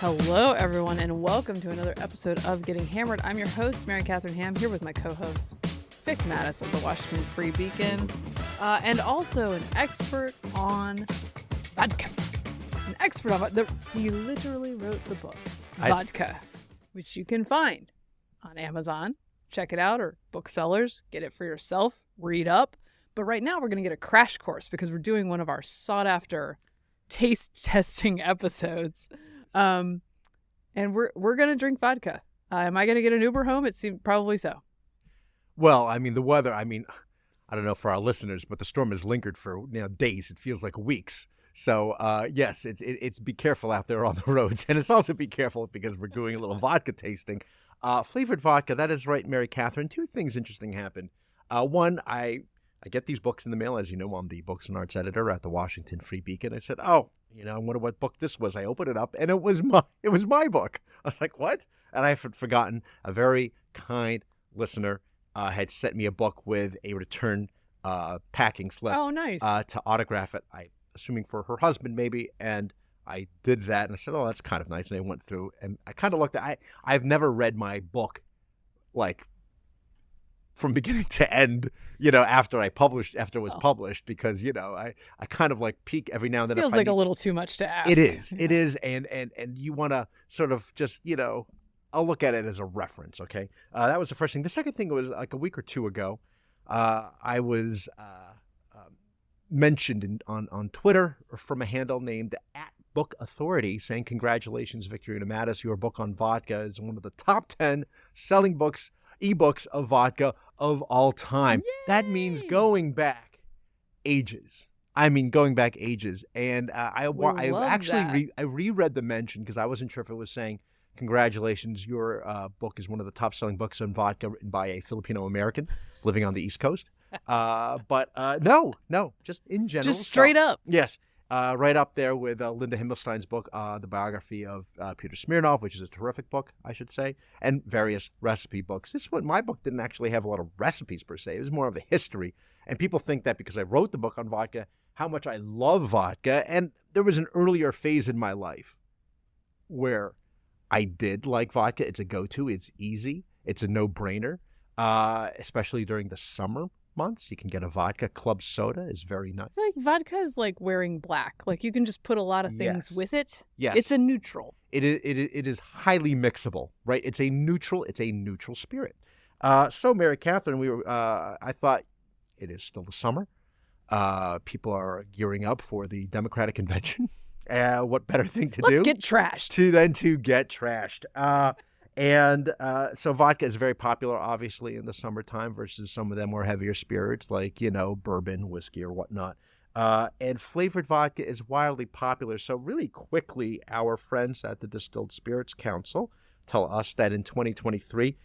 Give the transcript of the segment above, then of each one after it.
Hello, everyone, and welcome to another episode of Getting Hammered. I'm your host, Mary Catherine Ham, here with my co-host, Vic Mattis of the Washington Free Beacon, and also an expert on vodka. An expert on vodka. He literally wrote the book, Vodka, which you can find on Amazon. Check it out, or booksellers. Get it for yourself. Read up. But right now, we're going to get a crash course because we're doing one of our sought-after taste testing episodes. And we're going to drink vodka. Am I going to get an Uber home? It seems probably so. Well, I mean, the weather, I don't know for our listeners, but the storm has lingered for days. It feels like weeks. So, yes, it's be careful out there on the roads. And it's also be careful because we're doing a little vodka tasting. Flavored vodka, that is right, Mary Catherine. Two things interesting happened. One, I get these books in the mail. As you know, I'm the books and arts editor at the Washington Free Beacon. I said, I wonder what book this was. I opened it up, and it was my book. I was like, what? And I had forgotten. A very kind listener had sent me a book with a return packing slip. Oh, nice. To autograph it, assuming for her husband maybe, and I did that, and I said, oh, that's kind of nice. And I went through, and I kind of looked at I've never read my book, like, from beginning to end, after it was published, because, I kind of like peek every now and then. Feels like a little too much to ask. It is. Yeah. It is. And you want to sort of just, I'll look at it as a reference. Okay. That was the first thing. The second thing was like a week or two ago, I was mentioned on Twitter from a handle named @BookAuthority saying, congratulations, Victorina Mattis. Your book on vodka is one of the top 10 selling ebooks of vodka of all time. Yay! That means going back ages. And I reread the mention because I wasn't sure if it was saying, congratulations, your book is one of the top selling books on vodka written by a Filipino American living on the East Coast. But no, just in general. Just straight up. Yes. Right up there with Linda Himmelstein's book, the biography of Peter Smirnoff, which is a terrific book, I should say, and various recipe books. My book didn't actually have a lot of recipes per se. It was more of a history. And people think that because I wrote the book on vodka, how much I love vodka. And there was an earlier phase in my life where I did like vodka. It's a go-to. It's easy. It's a no-brainer, especially during the summer months. You can get a vodka club soda. Is very nice. I feel like vodka is like wearing black. Like you can just put a lot of things with it. Yes. It's a neutral. It is highly mixable, right? It's a neutral spirit. So Mary Catherine, I thought it is still the summer. People are gearing up for the Democratic convention. What better thing to do? Let's get trashed. To get trashed. And so vodka is very popular, obviously, in the summertime versus some of them more heavier spirits like, bourbon, whiskey, or whatnot. And flavored vodka is wildly popular. So really quickly, our friends at the Distilled Spirits Council tell us that in 2023,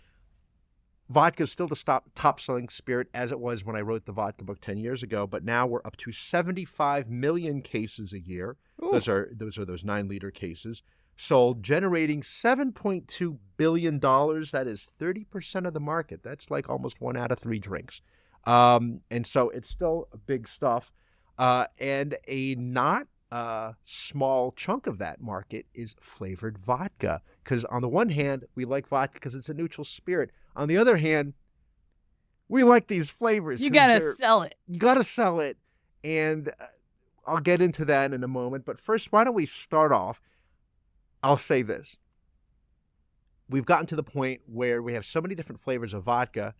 vodka is still the top-selling spirit as it was when I wrote the vodka book 10 years ago. But now we're up to 75 million cases a year. Ooh. Those are those 9-liter cases. Sold, generating $7.2 billion. That is 30% of the market. That's like almost 1 out of 3 drinks. And so it's still big stuff. And a not small chunk of that market is flavored vodka. Because on the one hand, we like vodka because it's a neutral spirit. On the other hand, we like these flavors. You got to sell it. You got to sell it. And I'll get into that in a moment. But first, why don't we start off? I'll say this. We've gotten to the point where we have so many different flavors of vodka.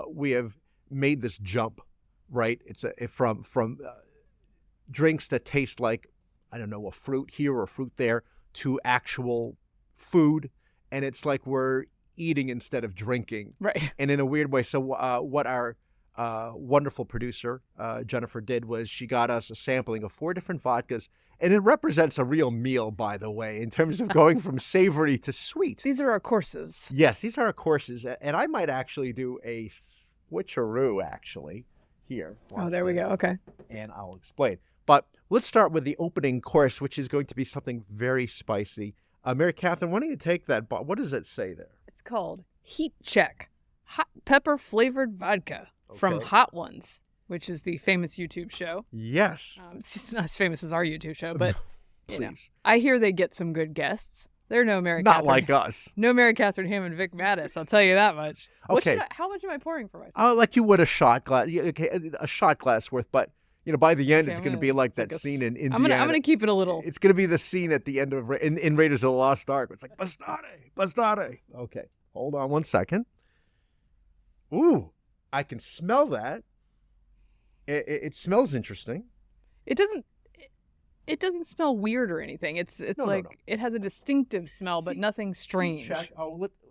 We have made this jump, right? It's from drinks that taste like, I don't know, a fruit here or a fruit there to actual food. And it's like we're eating instead of drinking. Right. And in a weird way. So what our wonderful producer, Jennifer, did was she got us a sampling of 4 different vodkas. And it represents a real meal, by the way, in terms of going from savory to sweet. These are our courses. Yes, these are our courses. And I might actually do a switcheroo, actually, here. Oh, there we go. Okay. And I'll explain. But let's start with the opening course, which is going to be something very spicy. Mary Catherine, why don't you take that? What does it say there? It's called Heat Check Hot Pepper Flavored Vodka from Hot Ones, which is the famous YouTube show. Yes. It's just not as famous as our YouTube show, but please. I hear they get some good guests They're no Mary Not Catherine. like us. No Mary Catherine Ham and Vic Mattis, I'll tell you that much. Okay. How much am I pouring for myself? Oh, like you would a shot glass. Okay, a shot glass worth, but by the end, Okay, it's going to be like that scene in Indiana. I'm gonna keep it a little. It's going to be the scene at the end of in Raiders of the Lost Ark. It's like bastarde. Okay, hold on 1 second. Ooh, I can smell that. It smells interesting. It doesn't. It doesn't smell weird or anything. It's No. It has a distinctive smell, but nothing strange.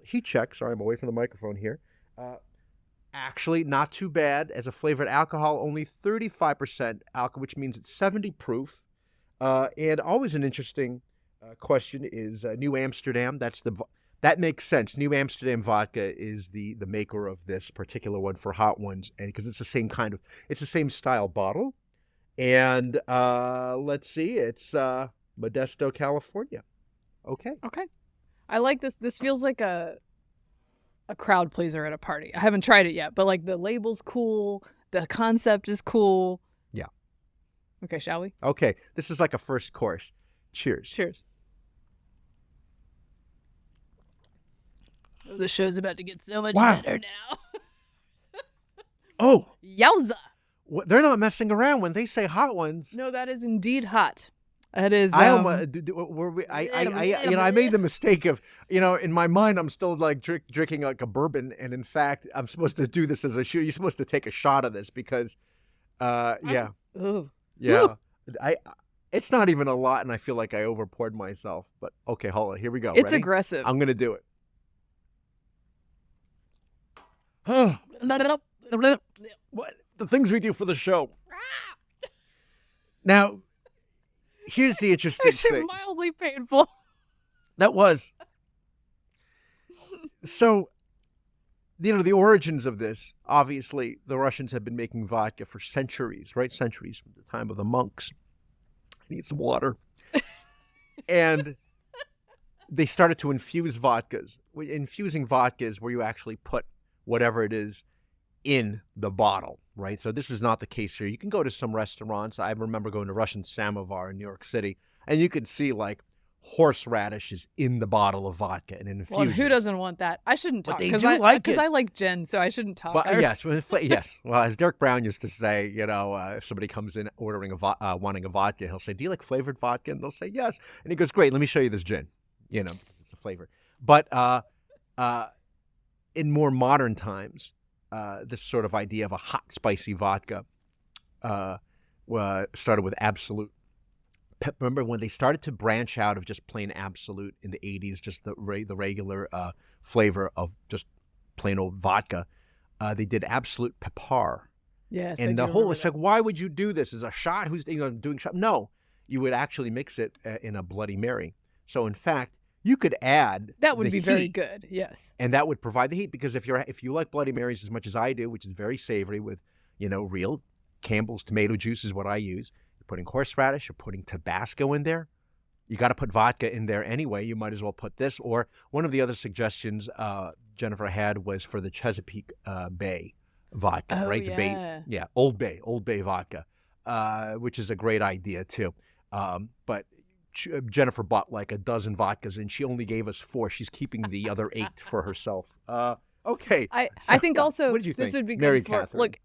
Heat check. Sorry, I'm away from the microphone here. Actually, not too bad. As a flavored alcohol, only 35% alcohol, which means it's 70 proof. And always an interesting question is New Amsterdam. That makes sense. New Amsterdam vodka is the maker of this particular one for hot ones, and because it's the same style bottle. And let's see, it's Modesto, California. Okay. I like this. This feels like a crowd pleaser at a party. I haven't tried it yet, but like the label's cool. The concept is cool. Yeah. Okay, shall we? Okay. This is like a first course. Cheers. Cheers. The show's about to get so much better now. Oh. Yowza. They're not messing around when they say hot ones. No, that is indeed hot. It is. I made the mistake of, in my mind, I'm still like drinking like a bourbon, and in fact, I'm supposed to do this as a shoot. You're supposed to take a shot of this because, yeah, Ooh. yeah, it's not even a lot, and I feel like I overpoured myself. But okay, hold on, here we go. It's Ready? aggressive. I'm gonna do it. What the things we do for the show. Now, here's the interesting thing. Mildly painful. That was. So, the origins of this, obviously, the Russians have been making vodka for centuries, right? Centuries from the time of the monks. I need some water. And they started to infuse vodkas. Infusing vodka is where you actually put whatever it is in the bottle, right? So this is not the case here. You can go to some restaurants. I remember going to Russian Samovar in New York City, and you could see like horseradish is in the bottle of vodka and infused. Well, who doesn't want that? I shouldn't talk because I like gin, so I shouldn't talk. Well, yes. Well, as Derek Brown used to say, if somebody comes in ordering wanting a vodka, he'll say, "Do you like flavored vodka?" And they'll say, "Yes." And he goes, "Great, let me show you this gin." It's a flavor. But in more modern times, this sort of idea of a hot, spicy vodka started with Absolute. Remember when they started to branch out of just plain Absolute in the 80s, just the regular flavor of just plain old vodka, they did Absolute Pepper. Yes, and it's like, why would you do this? As a shot? Who's doing shot? No, you would actually mix it in a Bloody Mary. So in fact, you could add that would be heat, very good. Yes, and that would provide the heat because if you like Bloody Marys as much as I do, which is very savory with real Campbell's tomato juice is what I use. You're putting horseradish, you're putting Tabasco in there. You got to put vodka in there anyway. You might as well put this. Or one of the other suggestions Jennifer had was for the Chesapeake Bay vodka, right? Yeah. The Bay, Old Bay vodka, which is a great idea too. But Jennifer bought like a dozen vodkas and she only gave us 4. She's keeping the other 8 for herself. Okay. I think also what did you think? This would be good Mary for Catherine. look.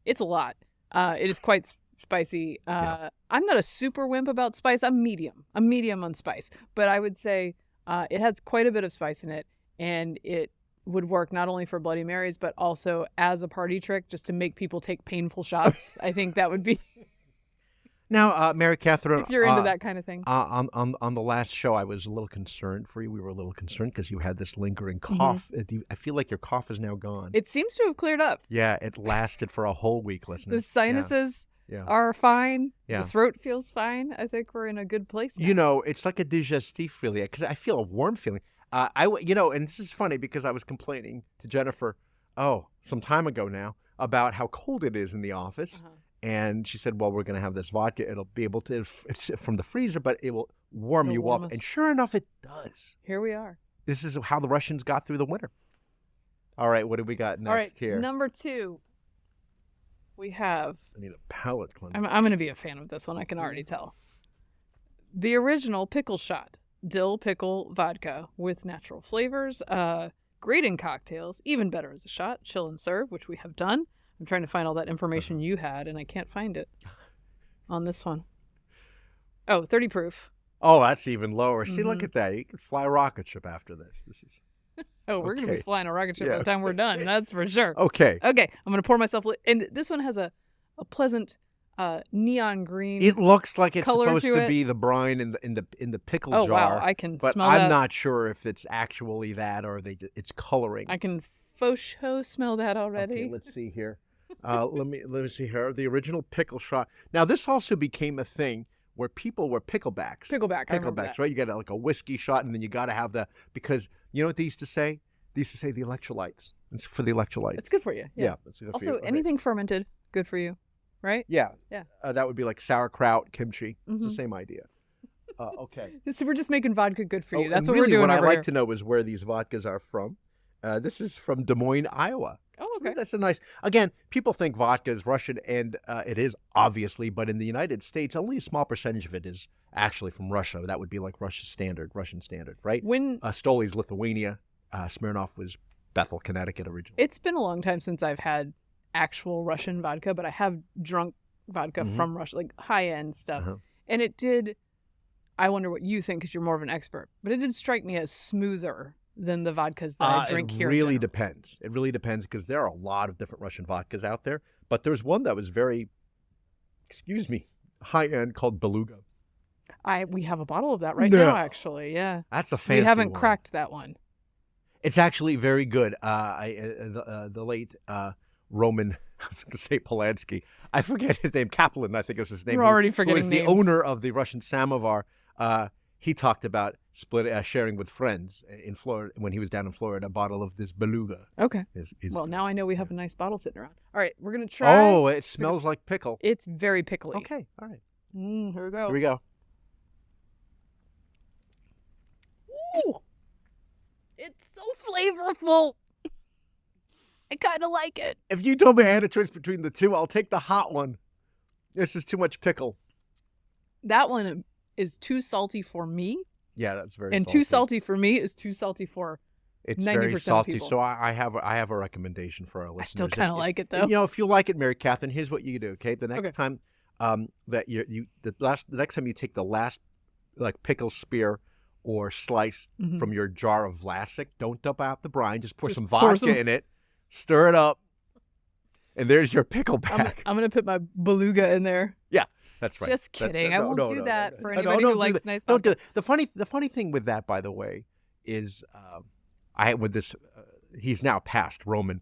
It's a lot. It is quite spicy. Yeah. I'm not a super wimp about spice. I'm medium. I'm medium on spice, but I would say it has quite a bit of spice in it, and it would work not only for Bloody Marys but also as a party trick, just to make people take painful shots. I think that would be. Now, Mary Catherine, if you're into that kind of thing. On the last show, I was a little concerned for you. We were a little concerned because you had this lingering cough. Mm-hmm. I feel like your cough is now gone. It seems to have cleared up. Yeah, it lasted for a whole week, listeners. The sinuses Yeah. are fine. Yeah. The throat feels fine. I think we're in a good place now. It's like a digestif, really, because I feel a warm feeling. And this is funny because I was complaining to Jennifer, some time ago now, about how cold it is in the office. Uh-huh. And she said, well, we're going to have this vodka. It'll be able to, it's from the freezer, but it will warm you up. And sure enough, it does. Here we are. This is how the Russians got through the winter. All right, what do we got next here? Number 2. We have. I need a palate cleanser. I'm going to be a fan of this one. I can already tell. The original pickle shot. dill pickle vodka with natural flavors. Great in cocktails, even better as a shot. Chill and serve, which we have done. I'm trying to find all that information you had, and I can't find it on this one. Oh, 30 proof. Oh, that's even lower. See, Mm-hmm. look at that. You can fly a rocket ship after this. This is Oh, we're going to be Okay. flying a rocket ship by Yeah. the time we're done. That's for sure. okay. Okay, I'm going to pour myself. And this one has a pleasant neon green. It looks like it's color supposed to to it. be the brine in the pickle Oh, jar. wow. I can but smell I'm that. not sure if it's actually that or it's coloring. I can faux show smell that already. Okay, let's see here. Let me see here. The original pickle shot. Now this also became a thing where people were picklebacks. Pickleback. I remember Picklebacks, that. right? You got like a whiskey shot, and then you got to have because you know what they used to say? They used to say the electrolytes. It's for the electrolytes. It's good for you. Yeah. It's good for Also, you. Okay. anything fermented, good for you, right? Yeah. Yeah. That would be like sauerkraut, kimchi. It's Mhm. the same idea. Okay. So we're just making vodka good for you. Oh, That's and what really, we're doing what over I'd like here. to know is where these vodkas are from. This is from Des Moines, Iowa. Oh, okay. That's a nice. Again, people think vodka is Russian, and it is obviously, but in the United States, only a small percentage of it is actually from Russia. That would be like Russian standard, right? When Stoli's Lithuania. Smirnoff was Bethel, Connecticut originally. it's been a long time since I've had actual Russian vodka, but I have drunk vodka Mhm. from Russia, like high end stuff. Uh-huh. And it did. I wonder what you think because you're more of an expert, but it did strike me as smoother than the vodkas that I drink here. It in really general. depends. It really depends because there are a lot of different Russian vodkas out there. But there's one that was very, high end called Beluga. We have a bottle of that right No. now, actually. Yeah. That's a fancy We haven't one. cracked that one. It's actually very good. The late Roman, I was going to say Polanski. I forget his name. Kaplan, I think was his name. We're already who forgetting was the names. owner of the Russian samovar. He talked about sharing with friends in Florida when he was down in Florida a bottle of this Beluga. Okay. Is Well, now I know we have a nice bottle sitting around. All right, we're going to try. Oh, it smells like pickle. It's very pickly. Okay, all right. Here we go. Here we go. Ooh, it's so flavorful. I kind of like it. If you told me I had a choice between the two, I'll take the hot one. This is too much pickle. That one is too salty for me, Yeah, that's very and salty. too salty for me is too salty for. It's 90% very of salty. people. So I have a recommendation for our listeners. I still If- kind of if- like it though. You know, if you like it, Mary Catherine, here's what you do. Okay, the next Okay. time that the next time you take the last like pickle spear or slice Mhm. from your jar of Vlasic, don't dump out the brine. Just pour Just some pour vodka some- in it, stir it up, and there's your pickle pack. I'm gonna put my beluga in there. That's right. Just kidding. I won't do that for anybody don't who do likes that. nice Don't do vodka. that. The funny thing with that, by the way, is I with this. He's now past Roman.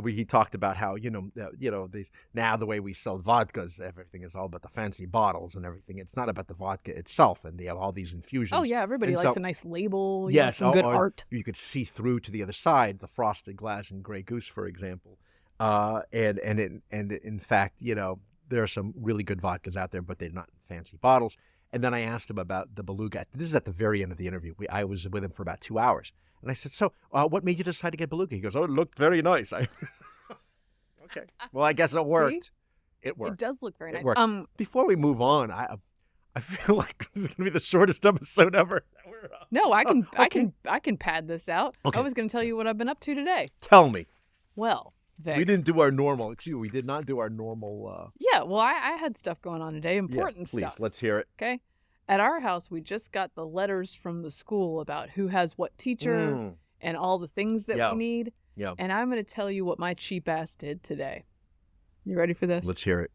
He talked about how now the way we sell vodkas, everything is all about the fancy bottles and everything. It's not about the vodka itself, and they have all these infusions. Oh yeah, everybody And likes so- a nice label. Yes, some good or art. You could see through to the other side, the frosted glass in Grey Goose, for example. And in fact, there are some really good vodkas out there, but they're not in fancy bottles. And then I asked him about the Beluga. This is at the very end of the interview. I was with him for about 2 hours. And I said, so what made you decide to get Beluga? He goes, oh, it looked very nice. Okay. Well, I guess it worked. It It worked. does look very It nice. worked. Before we move on, I feel like this is going to be the shortest episode ever. No, I can okay. I can pad this out. Okay. I was going to tell you what I've been up to today. Tell me. Well, Vic. We didn't do our normal. We did not do our normal. Yeah, well, I had stuff going on today, important please, stuff. let's hear it. Okay. At our house, we just got the letters from the school about who has what teacher and all the things that Yeah. we need. Yeah. And I'm going to tell you what my cheap ass did today. You ready for this? Let's hear it.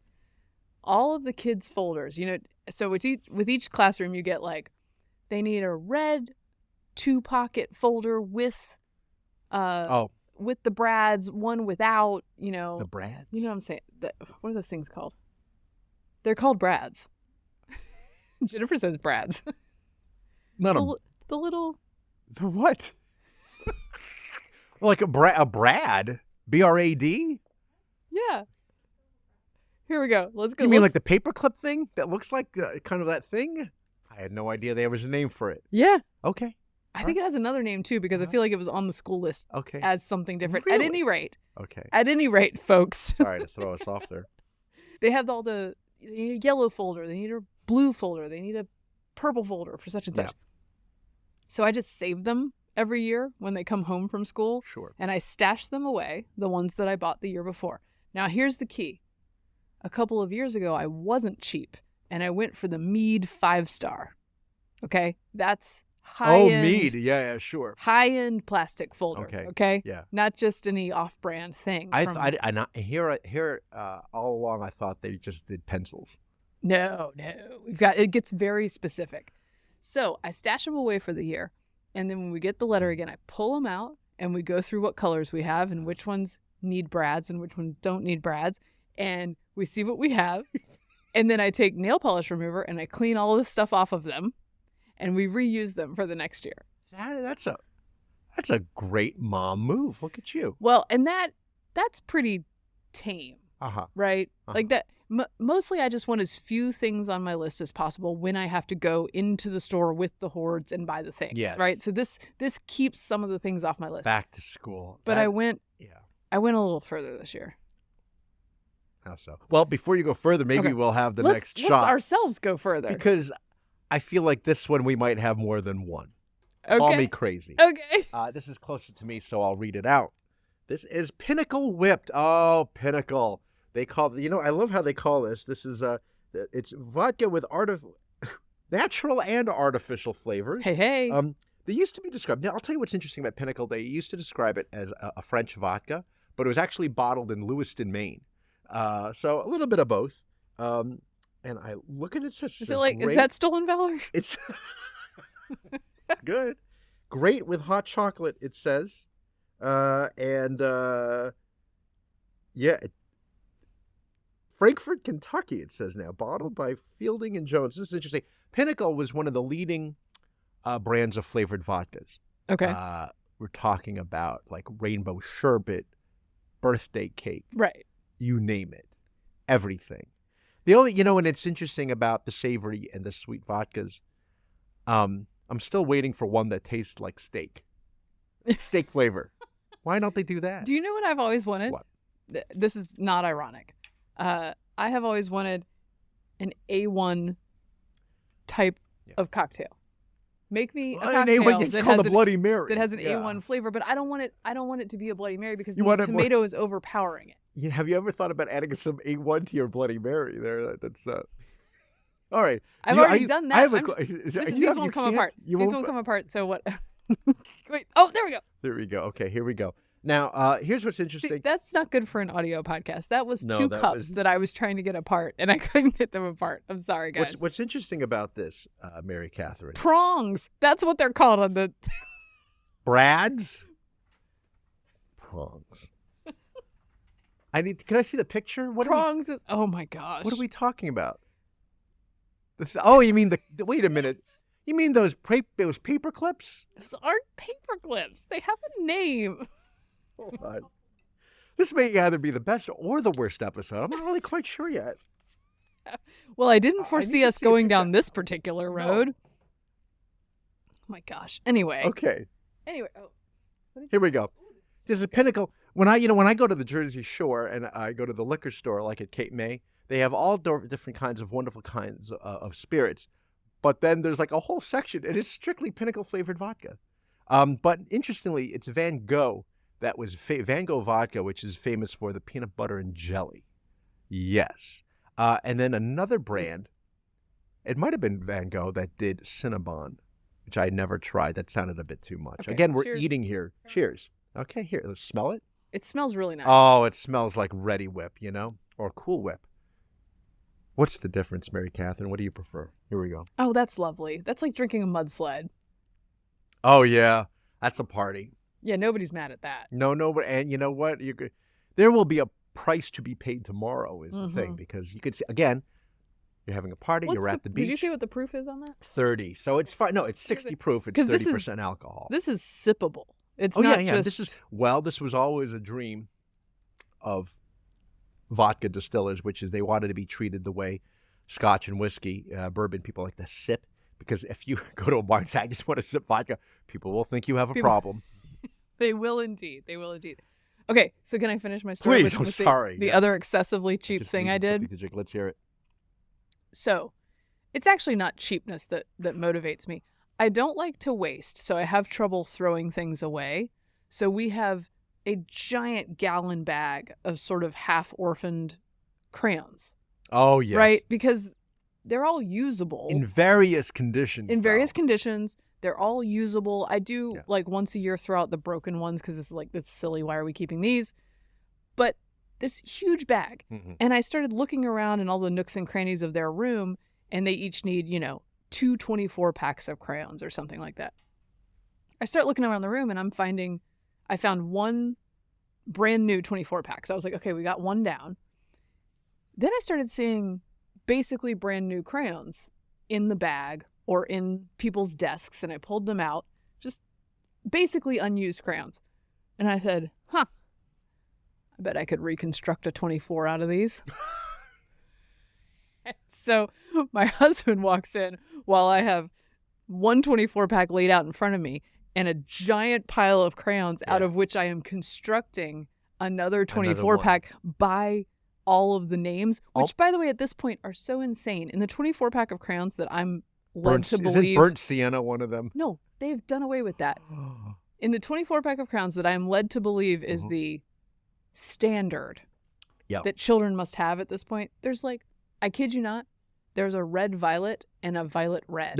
All of the kids' folders, so with each classroom, you get they need a red 2-pocket folder with with the brads, one without, The Brads. You know what I'm saying? What are those things called? They're called brads. Jennifer says brads. Not The little. the what? Like a Brad? B-R-A-D? Yeah. Here we go. Let's go. You mean like the paperclip thing that looks like kind of that thing? I had no idea there was a name for it. Yeah. Okay. I think it has another name too because I feel like it was on the school list Okay. as something different. Really? At Okay. any rate, folks, Sorry to throw us off there. they have they need a yellow folder. They need a blue folder. They need a purple folder for such and such. Yeah. So I just save them every year when they come home from school. Sure. And I stash them away, the ones that I bought the year before. Now, here's the key. A couple of years ago, I wasn't cheap, and I went for the Mead 5-star. Okay? That's high-end. Oh, Mead. Yeah, sure. High-end plastic folder. Okay? Yeah. Not just any off-brand thing. Here all along, I thought they just did pencils. No. It gets very specific. So I stash them away for the year, and then when we get the letter again, I pull them out, and we go through what colors we have and which ones need brads and which ones don't need brads, and we see what we have, and then I take nail polish remover and I clean all this stuff off of them, and we reuse them for the next year. That's a great mom move. Look at you. Well, and that's pretty tame, right? Like that. Mostly, I just want as few things on my list as possible when I have to go into the store with the hordes and buy the things. Yes. Right. So this keeps some of the things off my list. Back to school. But I went a little further this year. How so? Well, before you go further, maybe we'll have the next shot. Let's ourselves go further. Because I feel like this one we might have more than one. Okay. Call me crazy. Okay. This is closer to me, so I'll read it out. This is Pinnacle Whipped. Oh, Pinnacle. They call, I love how they call this. This is it's vodka with natural and artificial flavors. Hey. They used to be described. Now, I'll tell you what's interesting about Pinnacle. They used to describe it as a French vodka, but it was actually bottled in Lewiston, Maine. So a little bit of both. And I look at it. Is that stolen valor? It's it's good. Great with hot chocolate, it says. Frankfort, Kentucky, it says now. Bottled by Fielding and Jones. This is interesting. Pinnacle was one of the leading brands of flavored vodkas. Okay. We're talking about like rainbow sherbet, birthday cake. Right. You name it. Everything. The only, and it's interesting about the savory and the sweet vodkas. I'm still waiting for one that tastes like steak. Steak flavor. Why don't they do that? Do you know what I've always wanted? What? This is not ironic. I have always wanted an A1 type of cocktail. Make me a cocktail it's called a Bloody Mary. that has an A1 flavor, but I don't want it to be a Bloody Mary because the tomato is overpowering it. Have you ever thought about adding some A1 to your Bloody Mary there? That's all right. I've already done that. These won't come apart. These won't come apart. So what? Wait. Oh, there we go. There we go. Okay, here we go. Now, here's what's interesting. See, that's not good for an audio podcast. That was two cups that I was trying to get apart, and I couldn't get them apart. I'm sorry, guys. What's interesting about this, Mary Catherine? Prongs. That's what they're called on the... Brads? Prongs. Can I see the picture? Prongs is... Oh, my gosh. What are we talking about? You mean wait a minute. You mean those paper clips? Those aren't paper clips. They have a name. Hold on. This may either be the best or the worst episode. I'm not really quite sure yet. Well, I didn't foresee us going down this particular road. No. Oh my gosh. Anyway. Okay. Anyway. Here we go. There's a Pinnacle. When I go to the Jersey Shore and I go to the liquor store like at Cape May, they have all different kinds of wonderful kinds of spirits. But then there's like a whole section, and it's strictly Pinnacle flavored vodka. But interestingly, it's Van Gogh. That was Van Gogh vodka, which is famous for the peanut butter and jelly. Yes. And then another brand, it might have been Van Gogh that did Cinnabon, which I never tried. That sounded a bit too much. Okay, again, we're eating here. Cheers. Okay, here, let's smell it. It smells really nice. Oh, it smells like Ready Whip, or Cool Whip. What's the difference, Mary Catherine? What do you prefer? Here we go. Oh, that's lovely. That's like drinking a mudslide. Oh, yeah. That's a party. Yeah, nobody's mad at that. No, but and you know what? There will be a price to be paid tomorrow is the thing, because you could see, again, you're having a party, you're at the beach. Did you see what the proof is on that? 30. So it's fine. No, it's 60 proof. It's 30% alcohol. This is sippable. It's not just... This was always a dream of vodka distillers, which is they wanted to be treated the way Scotch and whiskey, bourbon people like to sip. Because if you go to a bar and say, I just want to sip vodka, people will think you have a problem. They will indeed. Okay, so can I finish my story? Please, I'm sorry. The other excessively cheap thing I did? To drink. Let's hear it. So, it's actually not cheapness that motivates me. I don't like to waste, so I have trouble throwing things away. So we have a giant gallon bag of sort of half-orphaned crayons. Oh, yes. Right? Because they're all usable. In various conditions. In various conditions. They're all usable. I do, Yeah. like, once a year throw out the broken ones because it's like, that's silly. Why are we keeping these? But this huge bag. Mhm. And I started looking around in all the nooks and crannies of their room, and they each need, 2 24-packs of crayons or something like that. I start looking around the room, and I found one brand new 24-pack. So I was like, okay, we got one down. Then I started seeing basically brand new crayons in the bag or in people's desks, and I pulled them out, just basically unused crayons. And I said, I bet I could reconstruct a 24 out of these. So my husband walks in while I have one 24-pack laid out in front of me and a giant pile of crayons out of which I am constructing another 24-pack by all of the names, which, by the way, at this point are so insane. In the 24-pack of crayons that I'm led to believe... Isn't Burnt Sienna one of them? No, they've done away with that. In the 24-pack of crayons that I am led to believe is the standard that children must have at this point, there's like, I kid you not, there's a red violet and a violet red.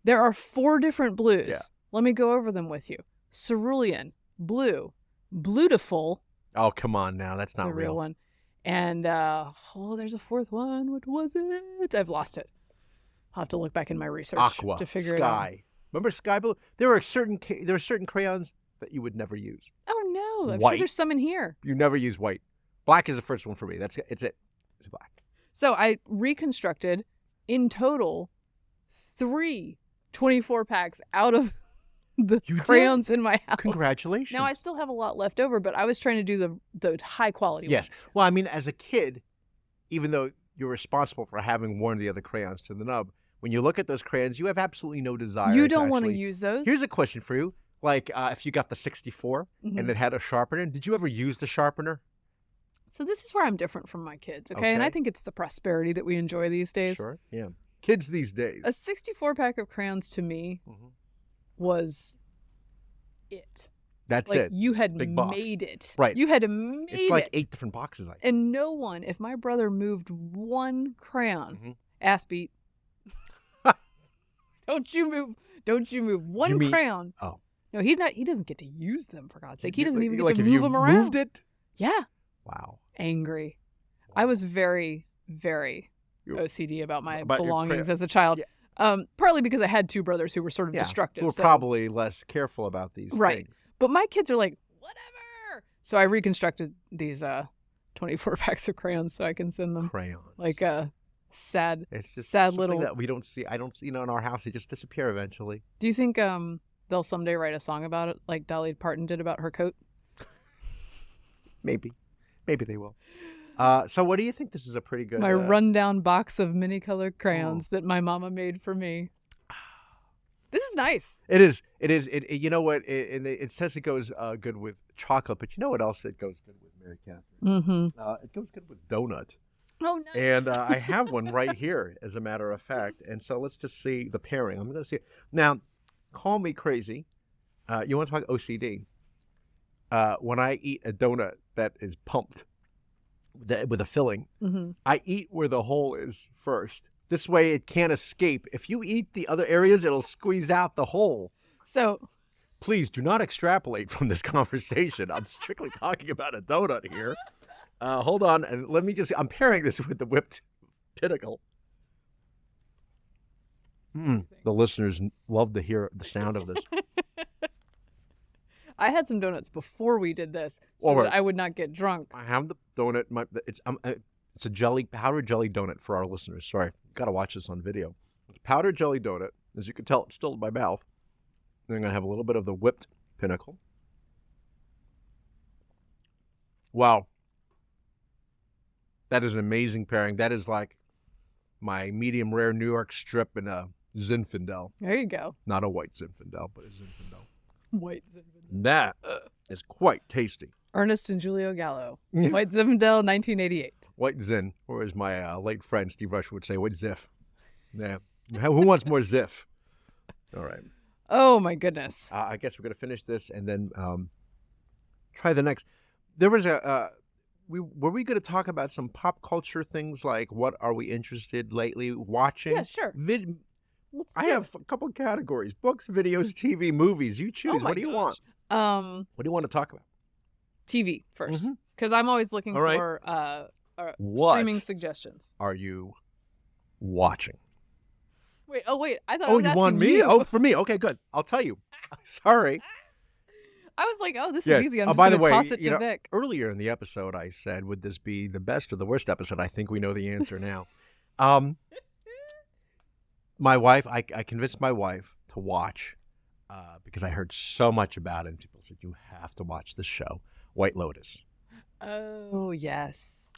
There are 4 different blues. Yeah. Let me go over them with you. Cerulean, blue, Blutiful. Oh, come on now. That's not a real one. And, there's a 4th one. What was it? I've lost it. I'll have to look back in my research Aqua, to figure it out. Sky. Remember Sky Blue? There are certain crayons that you would never use. Oh, no. I'm White. sure there's some in here. You never use white. Black is the first one for me. It's it. It's black. So I reconstructed, in total, 3 24-packs out of the crayons in my house. Congratulations. Now, I still have a lot left over, but I was trying to do the high-quality ones. Yes. Well, I mean, as a kid, even though you're responsible for having worn the other crayons to the nub, when you look at those crayons, you have absolutely no desire. You don't want to use those? Here's a question for you. Like, if you got the 64 and it had a sharpener, did you ever use the sharpener? So this is where I'm different from my kids, okay? And I think it's the prosperity that we enjoy these days. Sure, yeah. Kids these days. A 64-pack of crayons to me was it. That's like, it. You had Big box. made it. Right. You had made it. It's like 8 different boxes. I think. And no one, if my brother moved one crayon, ass beat. Don't you move one crayon. Oh. No, he doesn't get to use them, for God's sake. He doesn't even get like to if move you them around. Moved it? Yeah. Wow. Angry. I was very, very OCD about my belongings as a child. Yeah. Partly because I had 2 brothers who were sort of destructive. Who were probably less careful about these things. But my kids are like, whatever. So I reconstructed these 24 packs of crayons so I can send them. Crayons. Like a sad, it's just sad little. That we don't see. I don't see. In our house, they just disappear eventually. Do you think they'll someday write a song about it, like Dolly Parton did about her coat? Maybe they will. So what do you think? This is a pretty good... My rundown box of many-colored crayons that my mama made for me. This is nice. It is. You know what? It says it goes good with chocolate, but you know what else it goes good with, Mary Catherine? It goes good with donut. Oh, nice. And I have one right here, as a matter of fact. And so let's just see the pairing. I'm going to see it. Now, call me crazy. You want to talk OCD? When I eat a donut that is pumped with a filling, I eat where the hole is first. This way it can't escape. If you eat the other areas, it'll squeeze out the hole. So, please do not extrapolate from this conversation. I'm strictly talking about a donut here. Hold on, and let me I'm pairing this with the whipped Pickle. The listeners love to hear the sound of this. I had some donuts before we did this, so that I would not get drunk. I have the donut. It's a powdered jelly donut for our listeners. Sorry, got to watch this on video. It's powdered jelly donut. As you can tell, it's still in my mouth. Then I'm going to have a little bit of the whipped Pickle. Wow. That is an amazing pairing. That is like my medium rare New York strip and a Zinfandel. There you go. Not a white Zinfandel, but a Zinfandel. White Zinfandel. That is quite tasty. Ernest and Julio Gallo. White Zinfandel, 1988. White Zin, or as my late friend Steve Rush would say, white Ziff. Yeah. Who wants more Ziff? All right. Oh my goodness. I guess we're gonna finish this and then try the next. There was were we going to talk about some pop culture things like what are we interested lately watching? Yeah, sure. I have a couple of categories: books, videos, TV, movies. You choose. Oh my What do you want? gosh. What do you want to talk about? TV first, Mhm. because I'm always looking All right. for What streaming suggestions. are you watching? Wait, I thought I Oh, was you want asking me? you. Oh, for me. Okay, good. I'll tell you. Sorry. I was like, oh, this Yeah. is easy. I'm Oh, just by going the to way, toss it you to know, Vic. Earlier in the episode, I said, would this be the best or the worst episode? I think we know the answer now. My wife, I convinced my wife to watch because I heard so much about it. And people said, you have to watch this show, White Lotus. Oh, yes.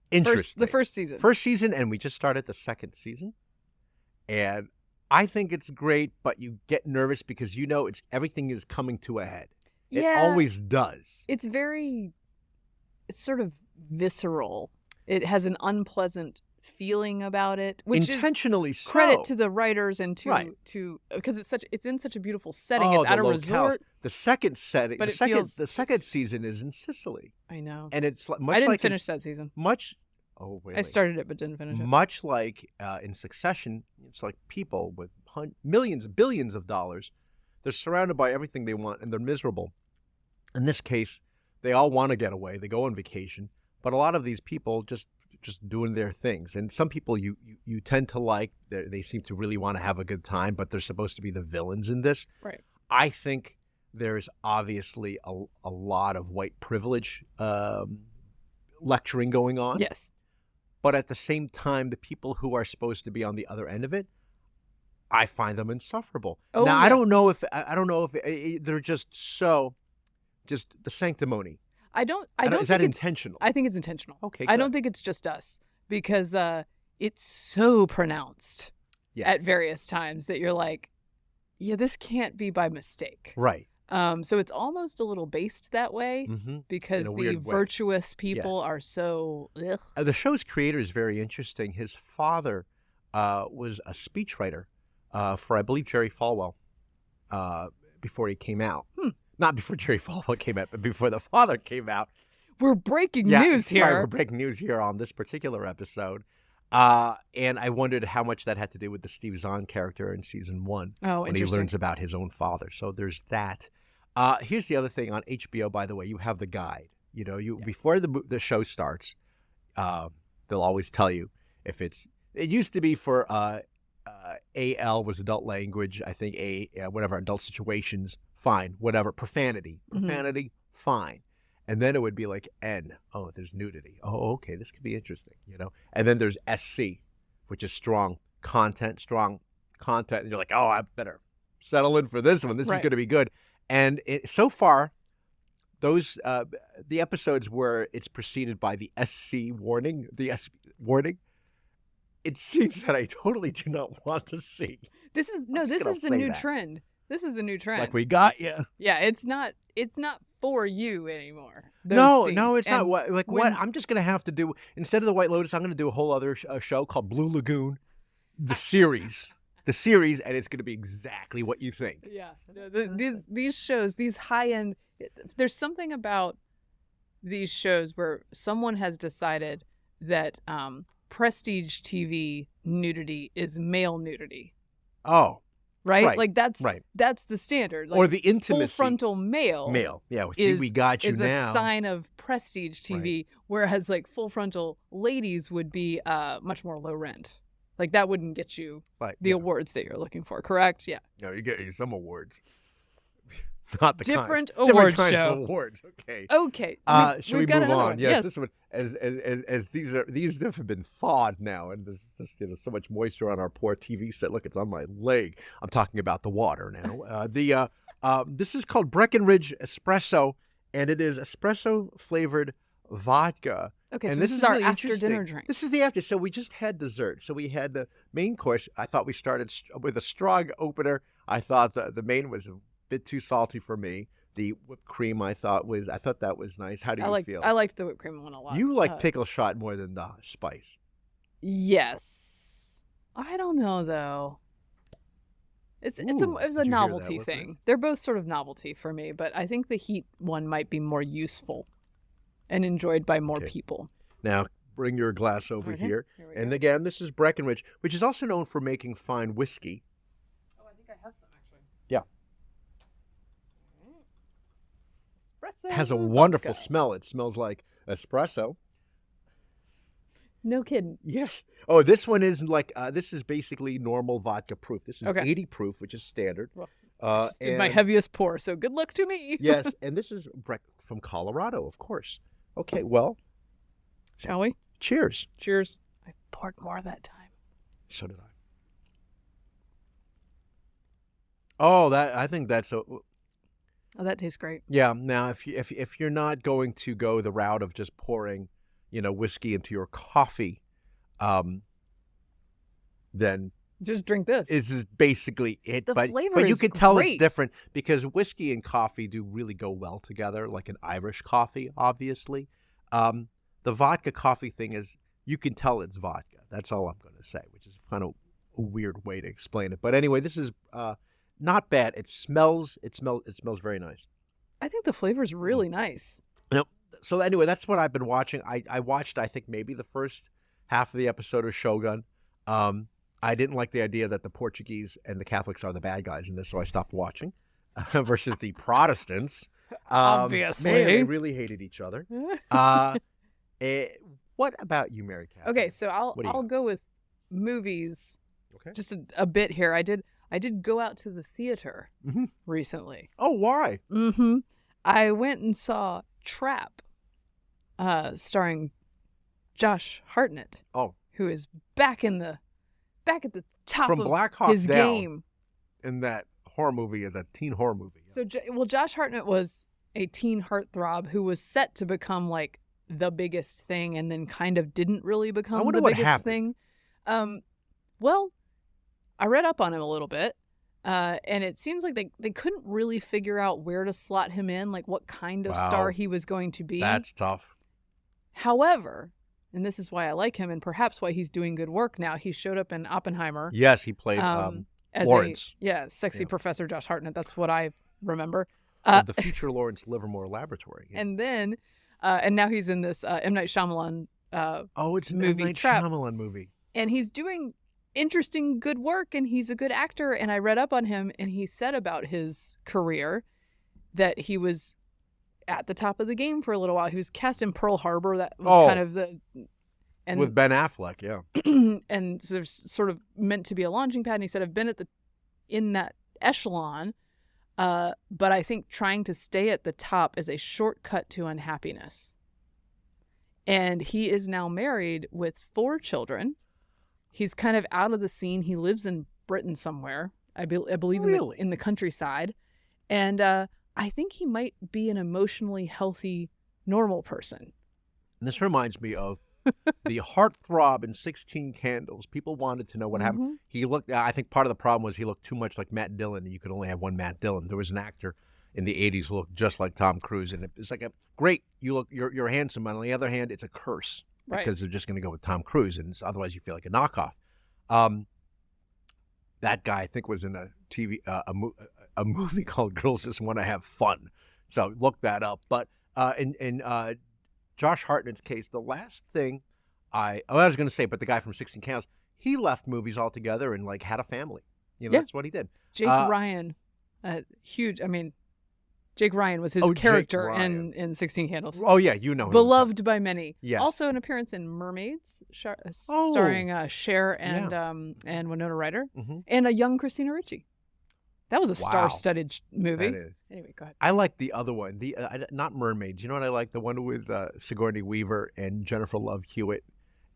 Interesting. The first season. First season, and we just started the second season. And I think it's great, but you get nervous because you know everything is coming to a head. It always does. It's sort of visceral. It has an unpleasant feeling about it, which intentionally is so. credit to the writers and Right. to because it's in such a beautiful setting. Oh, It's at the a locales. resort. The second setting, But the second season is in Sicily, I know. and it's much I didn't like finish that season. much. Oh, wait. I started it but didn't finish it. Much like in Succession, it's like people with millions, billions of dollars. They're surrounded by everything they want, and they're miserable. In this case, they all want to get away. They go on vacation, but a lot of these people just doing their things. And some people you tend to like. They seem to really want to have a good time, but they're supposed to be the villains in this. Right. I think there's obviously a lot of white privilege lecturing going on. Yes. But at the same time, the people who are supposed to be on the other end of it, I find them insufferable. Oh, now, yes. I don't know if they're just the sanctimony. I don't Is think that it's intentional? I think it's intentional. Okay, I don't good. think it's just us because it's so pronounced Yes. at various times that you're like, yeah, this can't be by mistake. Right. So it's almost a little based that way Mm-hmm. because In a the weird way. virtuous people Yes. are so ugh. The show's creator is very interesting. His father was a speechwriter for, I believe, Jerry Falwell before he came out. Not before Jerry Falwell came out, but before the father came out. We're breaking Yeah, news sorry, here. we're breaking news here on this particular episode. And I wondered how much that had to do with the Steve Zahn character in season 1 Oh, when he interesting. learns about his own father. So there's that. Here's the other thing on HBO, by the way, you have the guide. You know, before the show starts, they'll always tell you if it used to be for AL was adult language. I think whatever, adult situations, fine, whatever, profanity, fine. And then it would be like N. Oh, there's nudity. Oh, okay, this could be interesting, you know. And then there's SC, which is strong content. And you're like, oh, I better settle in for this one. This is Right. going to be good. And so far, those the episodes where it's preceded by the SC warning, it's scenes that I totally do not want to see. This is gonna the say new that. trend. This is the new trend. Like, we got you. Yeah, it's not for you anymore. those No, scenes. it's not. And What when- I'm just gonna have to do instead of the White Lotus, I'm gonna do a whole other show called Blue Lagoon, the series, and it's gonna be exactly what you think. Yeah, these shows, these high end. There's something about these shows where someone has decided that prestige TV nudity is male nudity, Oh, right? Right, Like that's right. that's the standard. Like or the intimacy. full frontal male. Yeah. See, we got you is now. a sign of prestige TV, whereas like full frontal ladies would be much more low rent. Like that wouldn't get you Right, the yeah. awards that you're looking for, correct? Yeah. No, you get some awards. Not the Different kinds. award Different kinds show. of awards. Okay. Okay. Should we we've got move another on? one. Yes, this one as these have been thawed now, and there's just so much moisture on our poor TV set. Look, it's on my leg. I'm talking about the water now. This is called Breckenridge Espresso, and it is espresso flavored vodka. Okay, And so this is our really after interesting. dinner drink. This is the after. So we just had dessert. So we had the main course. I thought we started with a strong opener. I thought the main was a bit too salty for me. The whipped cream I thought that was nice. How do you feel? I liked the whipped cream one a lot. You like pickle shot more than the spice. Yes. I don't know though. It's a Ooh, it was did a you hear that, novelty listeners? thing. They're both sort of novelty for me, but I think the heat one might be more useful and enjoyed by more Okay. people. Now, bring your glass over Okay, here. here we And go. again, this is Breckenridge, which is also known for making fine whiskey. Oh, I think I have some actually. Yeah. Espresso. It has a wonderful vodka. smell. It smells like espresso. No kidding. Yes. Oh, this one is like, this is basically normal vodka proof. This is Okay. 80 proof, which is standard. Well, I just did my and- heaviest pour, so good luck to me. Yes, and this is from Colorado, of course. Okay, well, Shall we? cheers. Cheers. I poured more that time. So did I. Oh, I think that's a Oh, that tastes great. yeah. Now, if you're not going to go the route of just pouring, whiskey into your coffee, then Just drink this. this is basically it. The but flavor but you is can tell it's great. different because whiskey and coffee do really go well together, like an Irish coffee, obviously. The vodka coffee thing is you can tell it's vodka. That's all I'm going to say, which is kind of a weird way to explain it. But anyway, this is not bad. It smells very nice. I think the flavor is really nice. So anyway, that's what I've been watching. I watched, I think, maybe the first half of the episode of Shogun. I didn't like the idea that the Portuguese and the Catholics are the bad guys in this, so I stopped watching. Versus the Protestants. Obviously. Man, they really hated each other. What about you, Mary Catherine? Okay, so What do you I'll got? go with movies. Okay. Just a bit here. I did go out to the theater Mhm. recently. Oh, why? Mm-hmm. I went and saw Trap, starring Josh Hartnett. Oh. Who is back at the top From of Black Hawk his Down. game. In that horror movie, that teen horror movie. So, Josh Hartnett was a teen heartthrob who was set to become like the biggest thing, and then kind of didn't really become wonder the what biggest happened. thing. Well, I read up on him a little bit, and it seems like they couldn't really figure out where to slot him in, like what kind of Wow. star he was going to be. That's tough. However, and this is why I like him, and perhaps why he's doing good work now. He showed up in Oppenheimer. Yes, he played As Lawrence. sexy Yeah. Professor Josh Hartnett. That's what I remember. Of the future Lawrence Livermore Laboratory. Yeah. And then, and now he's in this M. Night Shyamalan It's an movie, M. Night Trap. Shyamalan movie. and he's doing interesting, good work, and he's a good actor. And I read up on him, and he said about his career that he was at the top of the game for a little while. He was cast in Pearl Harbor. That was kind of the... And, With Ben Affleck, yeah. and so there's sort of meant to be a launching pad. And he said, I've been in that echelon, but I think trying to stay at the top is a shortcut to unhappiness. And he is now married with 4 children. He's kind of out of the scene. He lives in Britain somewhere, I believe Really? in the countryside. And I think he might be an emotionally healthy, normal person. And this reminds me of the heartthrob in 16 Candles. People wanted to know what happened. He looked, I think part of the problem was he looked too much like Matt Dillon, and you could only have one Matt Dillon. There was an actor in the 80s who looked just like Tom Cruise, and it's like, great, you're handsome, but on the other hand, it's a curse. Right. Because they're just going to go with Tom Cruise, and otherwise you feel like a knockoff. That guy, I think, was in a movie called Girls Just Want to Have Fun. So look that up. But in Josh Hartnett's case, the last thing I was going to say, but the guy from 16 Candles, he left movies altogether and like had a family. Yeah. That's what he did. Jake Ryan, huge. I mean, Jake Ryan was his character in 16 Candles. Oh yeah, you know him. Beloved by many. Yes. Also an appearance in Mermaids, starring Cher and Winona Ryder, and a young Christina Ricci. That was a star-studded movie. That is. Anyway, go ahead. I like the other one, not Mermaids. You know what I like? The one with Sigourney Weaver and Jennifer Love Hewitt,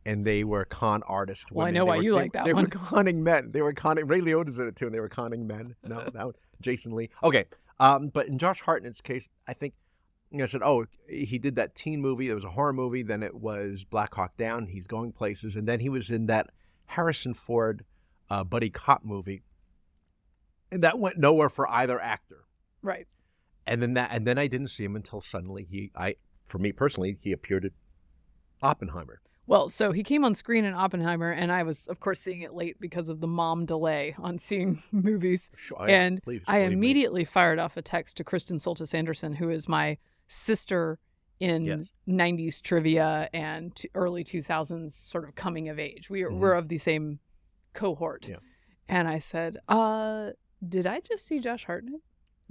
and they were con artists. Well, I know why you like that one. They were conning men. They were conning. Ray Liotta's in it too, and they were conning men. No, that one. Jason Lee. Okay, but in Josh Hartnett's case, I think I said, he did that teen movie. It was a horror movie. Then it was Black Hawk Down. He's going places, and then he was in that Harrison Ford buddy cop movie. And that went nowhere for either actor. Right. And then I didn't see him until suddenly for me personally, he appeared at Oppenheimer. Well, so he came on screen in Oppenheimer, and I was, of course, seeing it late because of the mom delay on seeing movies. Sure, And I believe me. immediately fired off a text to Kristen Soltis Anderson, who is my sister in 90s trivia and early 2000s sort of coming of age. We're of the same cohort. Yeah. And I said, did I just see Josh Hartnett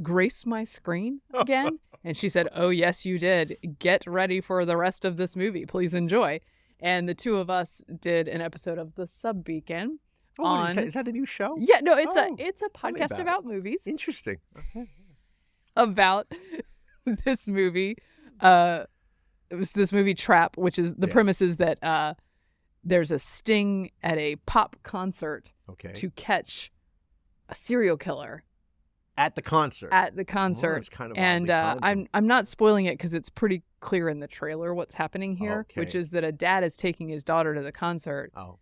grace my screen again? And she said, oh, yes, you did. Get ready for the rest of this movie. Please enjoy. And the two of us did an episode of The Sub Beacon. Is that a new show? Yeah, no, it's a podcast about movies. Interesting. About this movie. It was this movie Trap, which is the premise is that there's a sting at a pop concert to catch a serial killer. At the concert. Oh, it's kind of and I'm not spoiling it because it's pretty clear in the trailer what's happening here, which is that a dad is taking his daughter to the concert. Oh.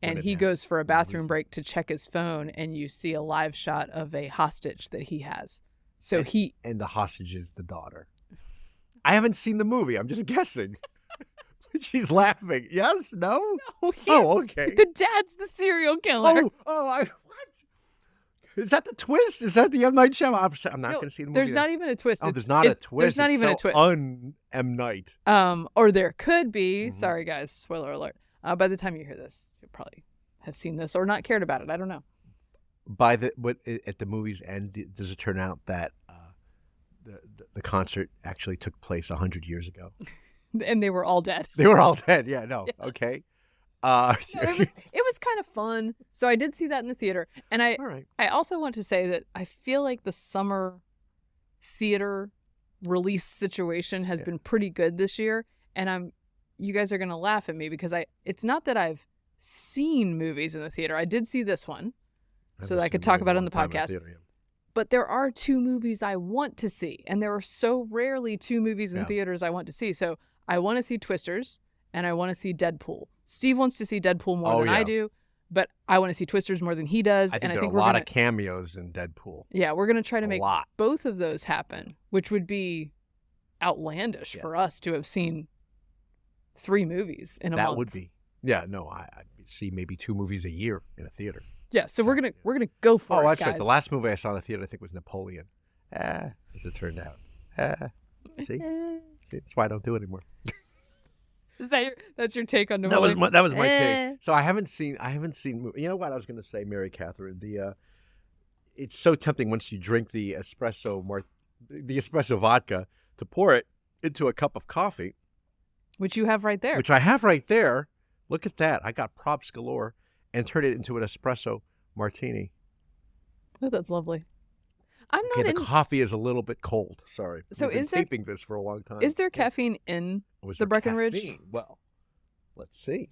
And he goes for a bathroom break to check his phone, and you see a live shot of a hostage that he has. So and the hostage is the daughter. I haven't seen the movie. I'm just guessing. She's laughing. Yes? No? No, okay. The dad's the serial killer. What? Is that the twist? Is that the M. Night Shyamalan? I'm not going to see the movie. There's not even a twist. There's not a twist. There's not even a twist. M. Night. Or there could be. Sorry, guys. Spoiler alert. By the time you hear this, you'll probably have seen this or not cared about it. I don't know. At the movie's end, does it turn out that the concert actually took place 100 years ago? And they were all dead. They were all dead. Yeah. No. Yes. Okay. It was kind of fun. So I did see that in the theater. And I also want to say that I feel like the summer theater release situation has been pretty good this year. And you guys are going to laugh at me because it's not that I've seen movies in the theater. I did see this one so that I could talk about it on the podcast. But there are two movies I want to see. And there are so rarely two movies in theaters I want to see. So I want to see Twisters and I want to see Deadpool. Steve wants to see Deadpool more than I do, but I want to see Twisters more than he does. I think there are a lot of cameos in Deadpool. Yeah, we're going to try to make both of those happen, which would be outlandish for us to have seen 3 movies in a month. That would be. Yeah, no, I'd see maybe 2 movies a year in a theater. Yeah, so we're gonna go for it, that's guys. right. The last movie I saw in the theater, I think, was Napoleon. As it turned out. See, that's why I don't do it anymore. Is that's your take on Napoleon? That was my take. So I haven't seen. You know what I was going to say, Mary Catherine? It's so tempting once you drink the espresso vodka to pour it into a cup of coffee, which you have right there. Which I have right there. Look at that! I got props galore, and turn it into an espresso martini. Oh, that's lovely. The coffee is a little bit cold. Sorry. So We've been taping this for a long time. Is there caffeine in the Breckenridge? Well, let's see.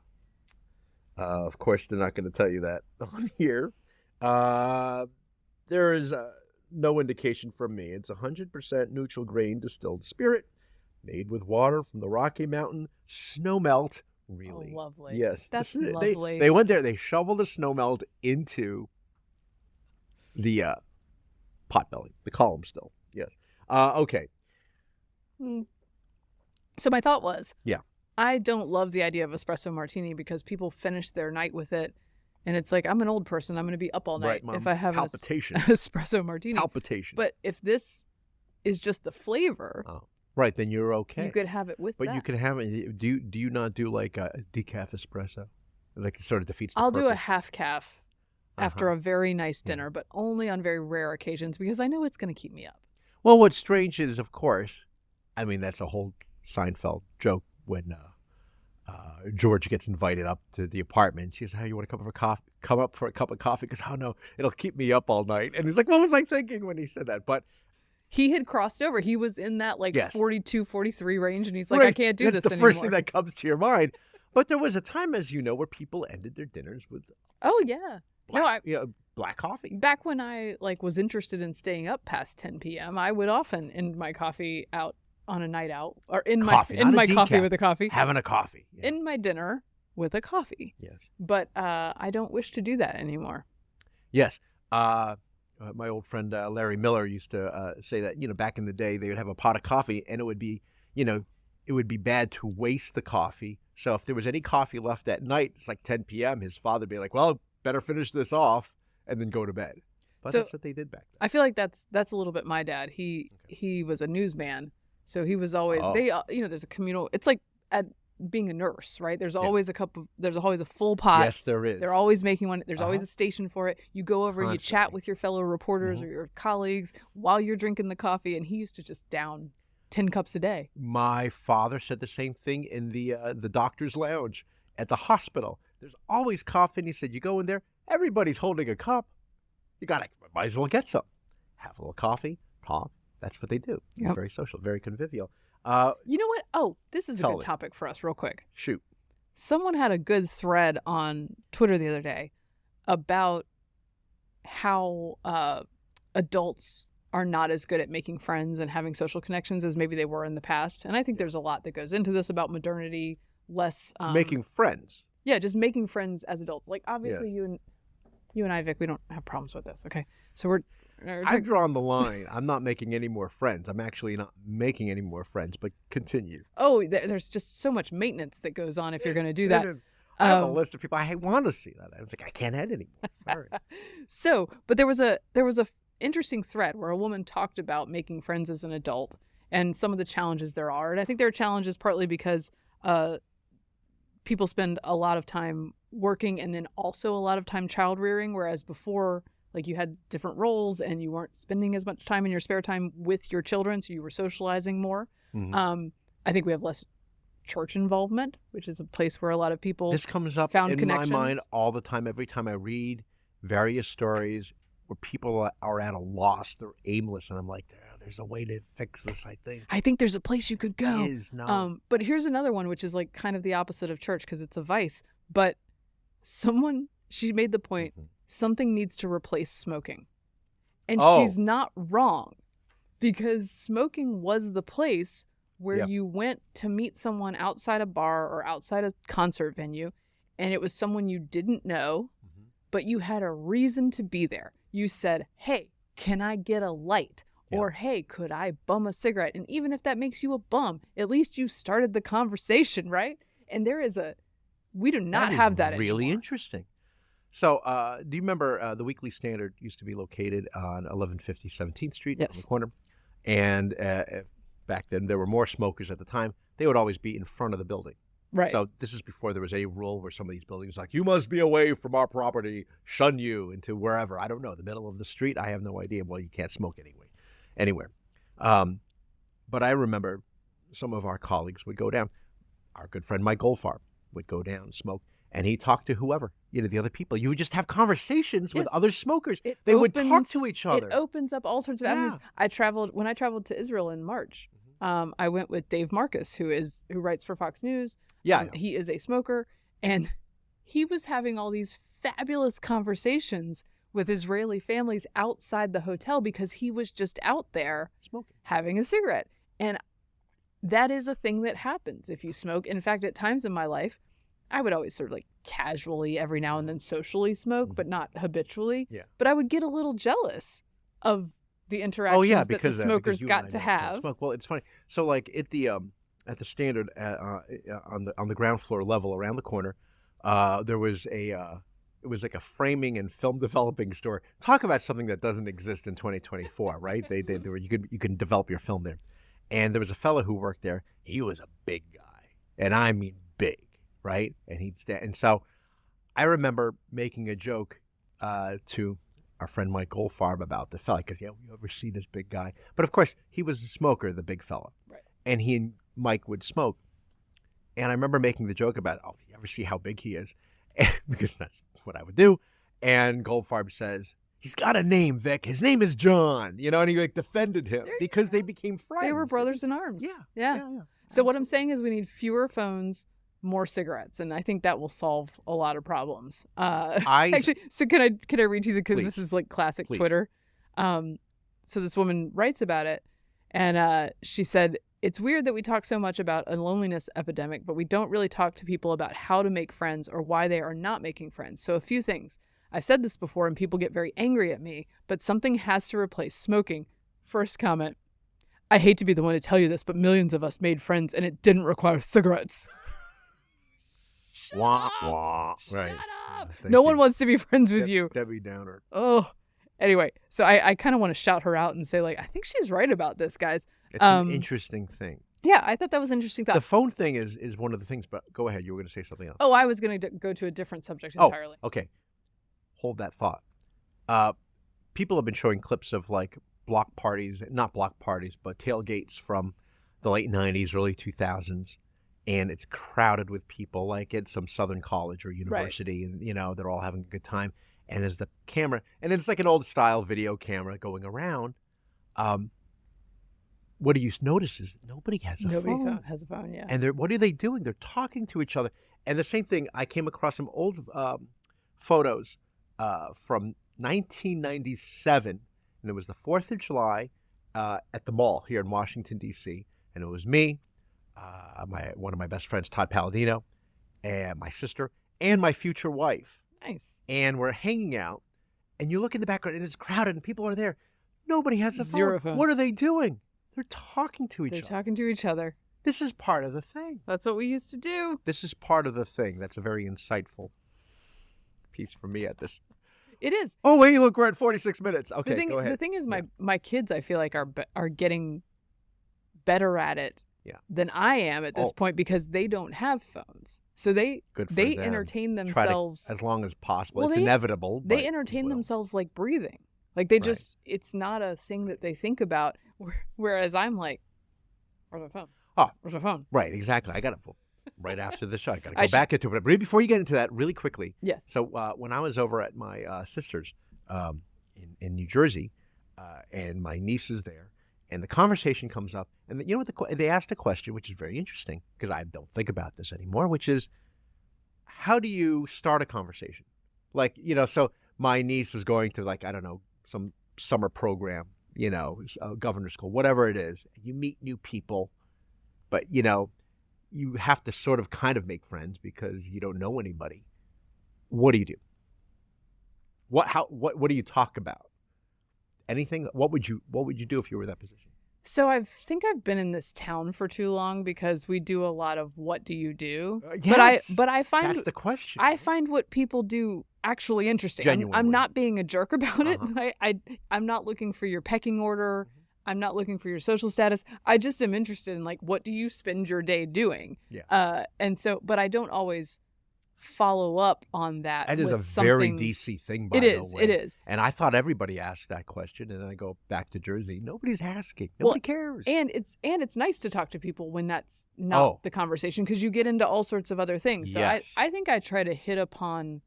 Of course, they're not going to tell you that on here. There is no indication from me. It's 100% neutral grain distilled spirit made with water from the Rocky Mountain snow melt. Really? Oh, lovely. Yes. That's lovely. They went there. They shoveled the snow melt into the potbelly, the column still. Yes. Okay. So my thought was, I don't love the idea of espresso martini because people finish their night with it, and it's like, I'm an old person. I'm going to be up all night if I have an espresso martini. Palpitation. But if this is just the flavor, right, then you're okay. You could have it with that. But you can have it. Do you not do like a decaf espresso? Like it sort of defeats the purpose. I'll do a half calf after a very nice dinner, but only on very rare occasions because I know it's going to keep me up. Well, what's strange is, of course, I mean, that's a whole Seinfeld joke when George gets invited up to the apartment. She says, "How you want to come up for a cup of coffee?" Because, "Oh no, it'll keep me up all night." And he's like, "What was I thinking when he said that?" But he had crossed over. He was in that 42, 43 range, and he's like, "I can't do this anymore." That's the first thing that comes to your mind. But there was a time, as you know, where people ended their dinners with black coffee. Back when I was interested in staying up past 10 p.m., I would often end my coffee out on a night out, or in my coffee with a coffee. Having a coffee. Yeah. In my dinner with a coffee. Yes. But I don't wish to do that anymore. Yes. My old friend Larry Miller used to say that, back in the day, they would have a pot of coffee and it would be, it it would be bad to waste the coffee. So if there was any coffee left at night, it's like 10 p.m., his father would be like, well, better finish this off and then go to bed. But that's what they did back then. I feel like that's a little bit my dad. He was a newsman, so he was always there's a communal. It's like at being a nurse, right? There's always there's always a full pot. Yes, there is. They're always making one. There's always a station for it. You go over, you chat with your fellow reporters or your colleagues while you're drinking the coffee, and he used to just down 10 cups a day. My father said the same thing in the doctor's lounge at the hospital. There's always coffee, and he said, you go in there, everybody's holding a cup. Might as well get some. Have a little coffee, talk. That's what they do. Yep. Very social, very convivial. You know what? Oh, this is a good topic for us real quick. Shoot. Someone had a good thread on Twitter the other day about how adults are not as good at making friends and having social connections as maybe they were in the past. And I think there's a lot that goes into this about modernity, less... making friends. Yeah, just making friends as adults. Like, obviously, you and I, Vic, we don't have problems with this, okay? So I've drawn the line. I'm not making any more friends. I'm actually not making any more friends, but continue. Oh, there's just so much maintenance that goes on if you're going to do that. I have a list of people. I want to see that. I think I can't add anymore. Sorry. But there was a interesting thread where a woman talked about making friends as an adult and some of the challenges there are. And I think there are challenges partly because people spend a lot of time working and then also a lot of time child rearing, whereas before, like, you had different roles and you weren't spending as much time in your spare time with your children, so you were socializing more. Mm-hmm. I think we have less church involvement, which is a place where a lot of people this comes up found in connections. my mind all the time. Every time I read various stories where people are at a loss, they're aimless, and I'm like, there's a way to fix this. I think there's a place you could go. It is no. But here's another one, which is like kind of the opposite of church because it's a vice. But she made the point. Mm-hmm. Something needs to replace smoking. And she's not wrong, because smoking was the place where you went to meet someone outside a bar or outside a concert venue, and it was someone you didn't know, but you had a reason to be there. You said, hey, can I get a light? Or, hey, could I bum a cigarette? And even if that makes you a bum, at least you started the conversation, right? And we do not have that anymore. Really interesting. So, do you remember the Weekly Standard used to be located on 1150 17th Street on the corner? And back then, there were more smokers at the time. They would always be in front of the building. Right. So this is before there was a rule where some of these buildings like, you must be away from our property, shun you into wherever. I don't know, the middle of the street. I have no idea. Well, you can't smoke anywhere. But I remember some of our colleagues would go down. Our good friend Mike Goldfarb would go down and smoke. And he talked to whoever, the other people. You would just have conversations with other smokers. They would talk to each other. It opens up all sorts of avenues. When I traveled to Israel in March, I went with Dave Marcus, who writes for Fox News. He is a smoker, and he was having all these fabulous conversations with Israeli families outside the hotel because he was just out there smoking, having a cigarette. And that is a thing that happens if you smoke. In fact, at times in my life, I would always sort of like casually every now and then socially smoke, but not habitually. Yeah. But I would get a little jealous of the interactions that the smokers got to have. Well, it's funny. So like at the Standard on the ground floor level around the corner, there was it was like a framing and film developing store. Talk about something that doesn't exist in 2024, right? They were you can develop your film there. And there was a fellow who worked there. He was a big guy, and I mean big. Right? And he'd stand. And so I remember making a joke to our friend Mike Goldfarb about the fella, because, you ever see this big guy? But of course, he was a smoker, the big fella. Right. And he and Mike would smoke. And I remember making the joke about, you ever see how big he is? Because that's what I would do. And Goldfarb says, he's got a name, Vic. His name is John. And he defended him because they became friends. They were brothers in arms. Yeah. So what I'm saying is we need fewer phones, more cigarettes, and I think that will solve a lot of problems. Actually, so can I read to you, because this is like classic Twitter. So this woman writes about it, and she said, it's weird that we talk so much about a loneliness epidemic, but we don't really talk to people about how to make friends or why they are not making friends. So a few things. I've said this before and people get very angry at me, but something has to replace smoking. First comment. I hate to be the one to tell you this, but millions of us made friends and it didn't require cigarettes. Wah, wah. Shut Right. up. Thank No one you. wants to be friends with you. Debbie Downer. Oh. Anyway, so I kind of want to shout her out and say, like, I think she's right about this, guys. It's an interesting thing. Yeah, I thought that was an interesting thought. The phone thing is one of the things, but go ahead. You were going to say something else. Oh, I was going to go to a different subject entirely. Oh, okay. Hold that thought. People have been showing clips of like block parties, not block parties, but tailgates from the late 90s, early 2000s. And it's crowded with people like at some Southern college or university. Right. And, you know, they're all having a good time. And as the camera, and it's like an old style video camera going around. What do you notice is that nobody has a phone. Nobody has a phone, yeah. And what are they doing? They're talking to each other. And the same thing, I came across some old photos from 1997, and it was the 4th of July at the mall here in Washington, D.C., and it was me, one of my best friends, Todd Palladino, and my sister, and my future wife. Nice. And we're hanging out, and you look in the background, and it's crowded, and people are there. Nobody has a Zero phone. phone. What are they doing? They're talking to each other. They're talking to each other. This is part of the thing. That's what we used to do. This is part of the thing. That's a very insightful piece for me at this. It is. Oh, wait, look, we're at 46 minutes. Okay, go ahead. The thing is, my kids, I feel like, are getting better at it than I am at this point because they don't have phones. So they entertain themselves. As long as possible. It's inevitable. They entertain themselves like breathing. Like they just, it's not a thing that they think about. Whereas I'm like, where's my phone? Oh, where's my phone? Right, exactly. I got it right after the show. I got to go back into it. But before you get into that, really quickly. Yes. So when I was over at my sister's in New Jersey, and my niece is there, and the conversation comes up, and you know what? They asked a question, which is very interesting because I don't think about this anymore, which is, how do you start a conversation? Like, you know, so my niece was going to, like, I don't know, some summer program, you know, governor's school, whatever it is. You meet new people, but, you know, you have to sort of kind of make friends because you don't know anybody. What do you do? What do you talk about? Anything? What would you do if you were in that position? So I think I've been in this town for too long because we do a lot of what do you do? Yes, but I find that's the question. I find what people do actually interesting. Genuinely. I'm not being a jerk about it. I'm not looking for your pecking order. I'm not looking for your social status. I just am interested in, like, what do you spend your day doing? Yeah. And so, but I don't always follow up on that. That is a very DC thing, by the way. It is. And I thought everybody asked that question, and then I go back to Jersey. Nobody's asking. Nobody cares. And it's nice to talk to people when that's not the conversation because you get into all sorts of other things. So yes. I think I try to hit upon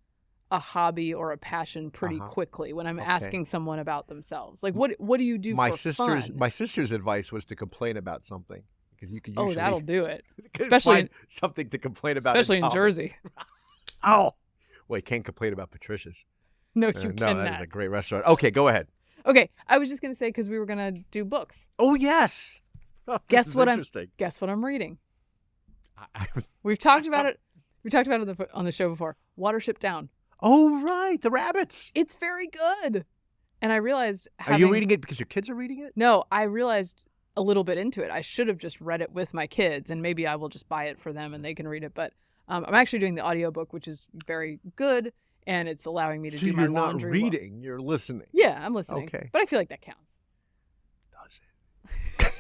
a hobby or a passion pretty quickly when I'm asking someone about themselves. Like, what do you do for fun? My sister's advice was to complain about because because you can usually that'll do it. Especially something to complain about. Especially in Jersey. Oh, well, you can't complain about Patricia's. No, you cannot. No, that is a great restaurant. Okay, go ahead. Okay, I was just gonna say because we were gonna do books. Oh yes. Oh, guess what I'm reading. We've talked about it. We talked about it on the show before. Watership Down. Oh right, the rabbits. It's very good. And I realized. Are you reading it because your kids are reading it? No, I realized a little bit into it. I should have just read it with my kids, and maybe I will just buy it for them and they can read it. But I'm actually doing the audiobook, which is very good, and it's allowing me to do my laundry. You're not reading, you're listening. Yeah, I'm listening. Okay. But I feel like that counts. Does it?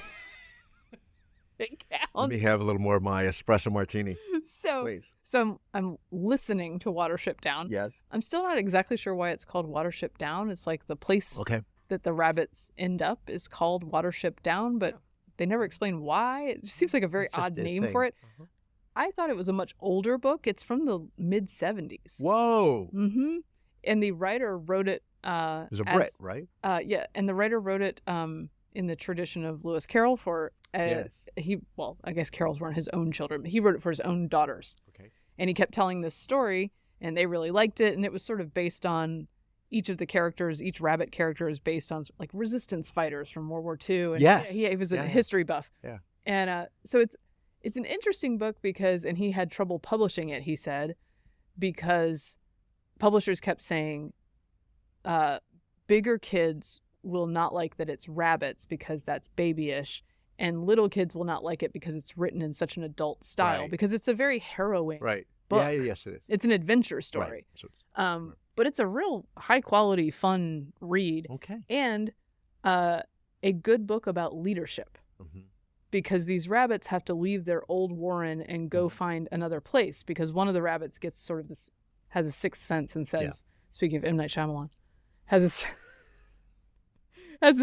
It counts. Let me have a little more of my espresso martini. Please. So I'm listening to Watership Down. Yes. I'm still not exactly sure why it's called Watership Down. It's like the place that the rabbits end up is called Watership Down, but they never explain why. It just seems like a very odd name for it. I thought it was a much older book. It's from the mid-'70s. Whoa. Mm-hmm. And the writer wrote it it was a Brit, right? Yeah, and the writer wrote it in the tradition of Lewis Carroll for I guess Carroll's weren't his own children, but he wrote it for his own daughters. Okay. And he kept telling this story, and they really liked it, and it was sort of based on each of the characters, each rabbit character is based on like resistance fighters from World War II. And yes. He was a history buff. Yeah. And so it's an interesting book and he had trouble publishing it, he said, because publishers kept saying bigger kids will not like that it's rabbits because that's babyish, And little kids will not like it because it's written in such an adult style, Right. because it's a very harrowing book. Yeah, yes, it is. It's an adventure story. Right. So it's, But it's a real high quality, fun read. okay. And a good book about leadership. Mm-hmm. Because these rabbits have to leave their old warren and go Mm-hmm. find another place, because one of the rabbits gets sort of this, has a sixth sense and says, speaking of M. Night Shyamalan, has a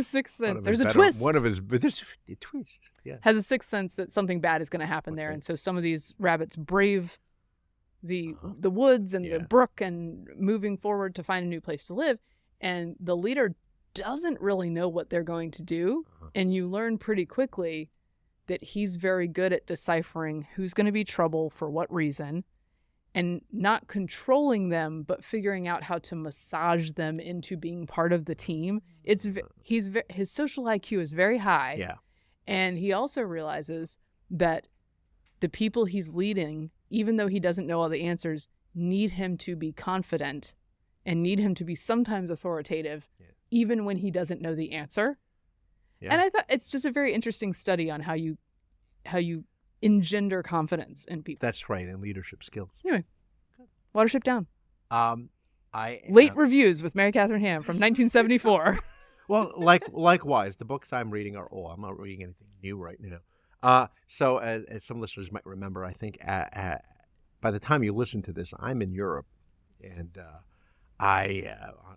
sixth sense. There's a twist. But this a twist. Yeah. Has a sixth sense that something bad is going to happen there. And so some of these rabbits brave the woods and the brook and moving forward to find a new place to live. And the leader doesn't really know what they're going to do. And you learn pretty quickly that he's very good at deciphering who's going to be trouble for what reason, and not controlling them, but figuring out how to massage them into being part of the team. His social IQ is very high. Yeah. And he also realizes that the people he's leading, even though he doesn't know all the answers, need him to be confident and need him to be sometimes authoritative, even when he doesn't know the answer. Yeah. And I thought it's just a very interesting study on how you engender confidence in people. That's right, and leadership skills. Anyway, Watership Down. Late Reviews with Mary Catherine Ham from 1974. Well, likewise, the books I'm reading are old. I'm not reading anything new right now. So as some listeners might remember, I think by the time you listen to this, I'm in Europe, and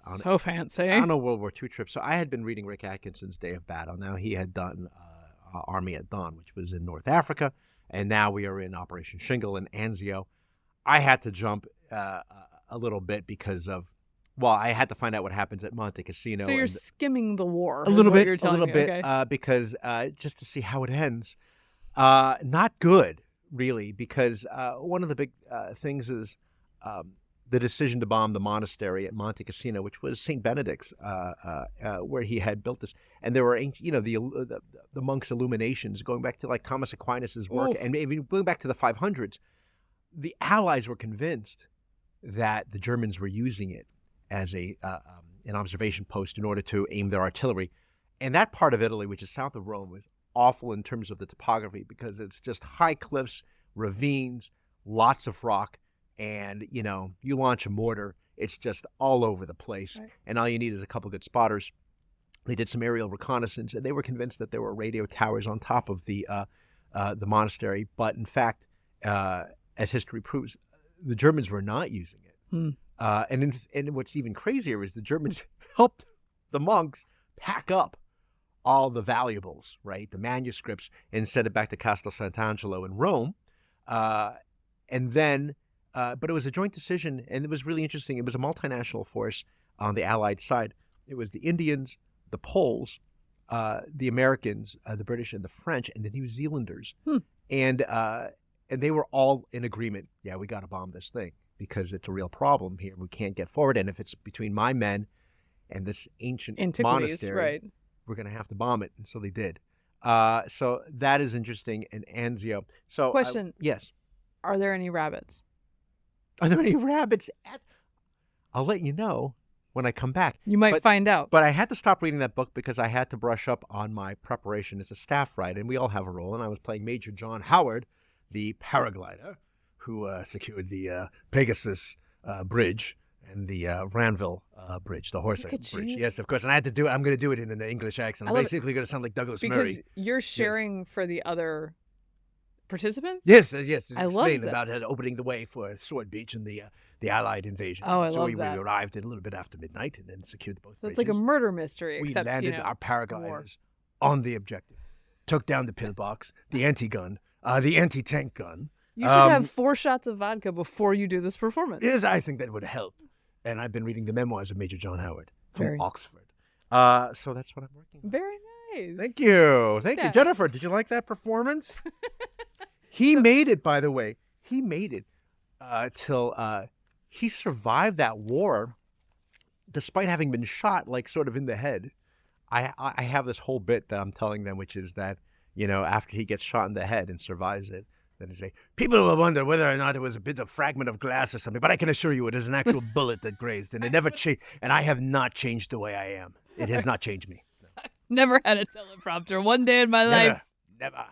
so fancy. On a World War II trip. So I had been reading Rick Atkinson's Day of Battle. Now he had done Army at Dawn, which was in North Africa, and now we are in Operation Shingle in Anzio. I had to jump a little bit because of, I had to find out what happens at Monte Cassino. So you're skimming the war. A little bit, okay. Because just to see how it ends. Not good, really, because one of the big things is the decision to bomb the monastery at Monte Cassino, which was St. Benedict's, where he had built this. And there were, the monks' illuminations going back to like Thomas Aquinas' work. Oof. And even going back to the 500s. The Allies were convinced that the Germans were using it as an observation post in order to aim their artillery. And that part of Italy, which is south of Rome, was awful in terms of the topography, because it's just high cliffs, ravines, lots of rock, and, you launch a mortar, it's just all over the place. Right. And all you need is a couple good spotters. They did some aerial reconnaissance, and they were convinced that there were radio towers on top of the monastery. But in fact, as history proves, the Germans were not using it. And what's even crazier is the Germans helped the monks pack up all the valuables, right, the manuscripts, and sent it back to Castel Sant'Angelo in Rome. And then, but it was a joint decision, and it was really interesting. It was a multinational force on the Allied side. It was the Indians, the Poles, the Americans, the British, and the French, and the New Zealanders. And they were all in agreement. Yeah, we got to bomb this thing because it's a real problem here. We can't get forward. And if it's between my men and this ancient monastery, right, we're going to have to bomb it. And so they did. So that is interesting. And Anzio. So question. Yes. Are there any rabbits? Are there any rabbits? I'll let you know when I come back. You might find out. But I had to stop reading that book because I had to brush up on my preparation as a staff write. And we all have a role. And I was playing Major John Howard, the paraglider who secured the Pegasus Bridge and the Ranville Bridge, the horse bridge. Yes, of course. And I had to do it. I'm going to do it in an English accent. I'm basically going to sound like Douglas Murray. Because you're sharing for the other participants? Yes. Explain about opening the way for Sword Beach and the Allied invasion. Oh, I love that. So we arrived a little bit after midnight and then secured both bridges. It's like a murder mystery, except, we landed our paragliders on the objective, took down the pillbox, the anti-gun, the anti-tank gun. You should have 4 shots of vodka before you do this performance. Yes, I think that would help. And I've been reading the memoirs of Major John Howard from Oxford. So that's what I'm working on. Very nice. Thank you. Thank you. Jennifer, did you like that performance? He made it, by the way. He made it till he survived that war despite having been shot, like, sort of in the head. I have this whole bit that I'm telling them, which is that, after he gets shot in the head and survives it, then they say, people will wonder whether or not it was a bit of fragment of glass or something, but I can assure you it is an actual bullet that grazed, and it never changed, and I have not changed the way I am. It has not changed me. Never had a teleprompter one day in my life. Never.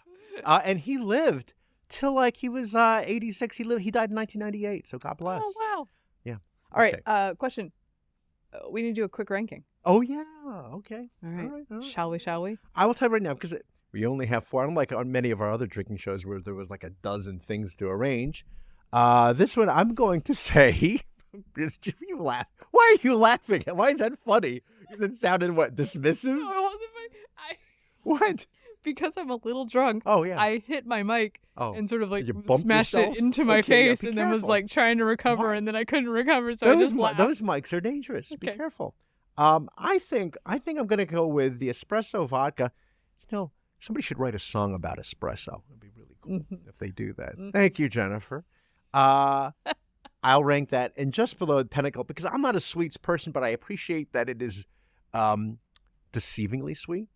And he lived till like he was 86. He died in 1998. So God bless. Oh, wow. Yeah. All right. Question. We need to do a quick ranking. Oh, yeah. Okay. All right. All right. Shall we? I will tell you right now, because we only have 4. Unlike on many of our other drinking shows where there was like a dozen things to arrange. This one, I'm going to say, you laugh. Why are you laughing? Why is that funny? Because it sounded, what, dismissive? No, it wasn't funny. What? Because I'm a little drunk. Oh, yeah. I hit my mic Oh. and sort of like You bumped smashed yourself? it into my Okay, yeah, face be and then was careful. like trying to recover Why? and then I couldn't recover, so I just laughed. Those mics are dangerous. Be Okay. careful. I think I'm going to go with the espresso vodka. You know, somebody should write a song about espresso. It'd be really cool if they do that. Thank you, Jennifer. I'll rank that and just below Pinnacle because I'm not a sweets person, but I appreciate that it is deceivingly sweet,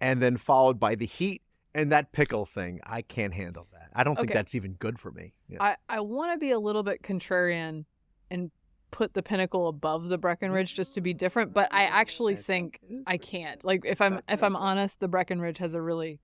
and then followed by the heat and that pickle thing. I can't handle that. I don't think that's even good for me. Yeah. I want to be a little bit contrarian and put the Pinnacle above the Breckenridge just to be different, but I actually think I can't. Like if I'm honest, the Breckenridge has a really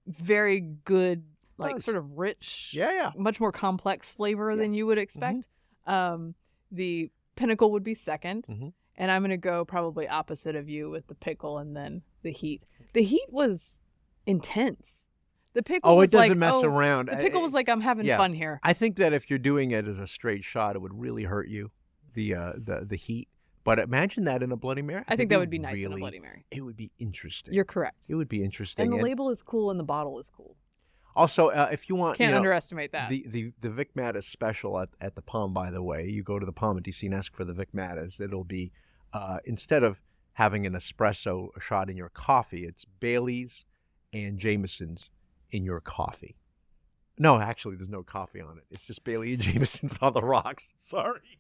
very good, like sort of rich, much more complex flavor than you would expect. The Pinnacle would be second, and I'm going to go probably opposite of you with the pickle and then the heat. The heat was intense. The pickle was it doesn't like, mess around. The pickle was like, I'm having fun here. I think that if you're doing it as a straight shot, it would really hurt you, the heat. But imagine that in a Bloody Mary. I think that would be nice in a Bloody Mary. It would be interesting. You're correct. It would be interesting. And the label is cool and the bottle is cool. Also, if you want... Can't underestimate that. The Vic Mattis special at the Palm, by the way, you go to the Palm at DC and ask for the Vic Mattis. It'll be, instead of having an espresso shot in your coffee, it's Bailey's and Jameson's in your coffee. No, actually, there's no coffee on it. It's just Bailey and Jameson's on the rocks. Sorry.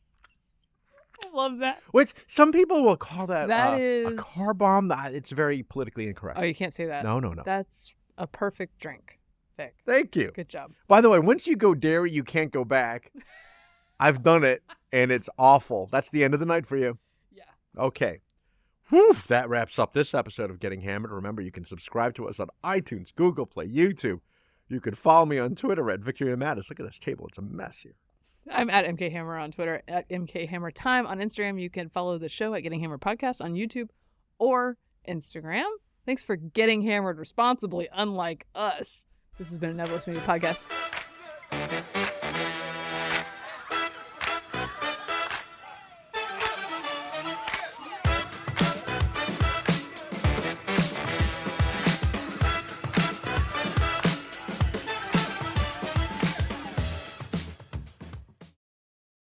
I love that. Which some people will call that is a car bomb. It's very politically incorrect. Oh, you can't say that. No. That's a perfect drink, Vic. Thank you. Good job. By the way, once you go dairy, you can't go back. I've done it, and it's awful. That's the end of the night for you. Yeah. Okay. Whew, that wraps up this episode of Getting Hammered. Remember, you can subscribe to us on iTunes, Google Play, YouTube. You can follow me on Twitter at Victoria Mattis. Look at this table. It's a mess here. I'm at MK Hammer on Twitter, at MK Hammer Time on Instagram. You can follow the show at Getting Hammered Podcast on YouTube or Instagram. Thanks for getting hammered responsibly, unlike us. This has been a Nevertheless Media Podcast.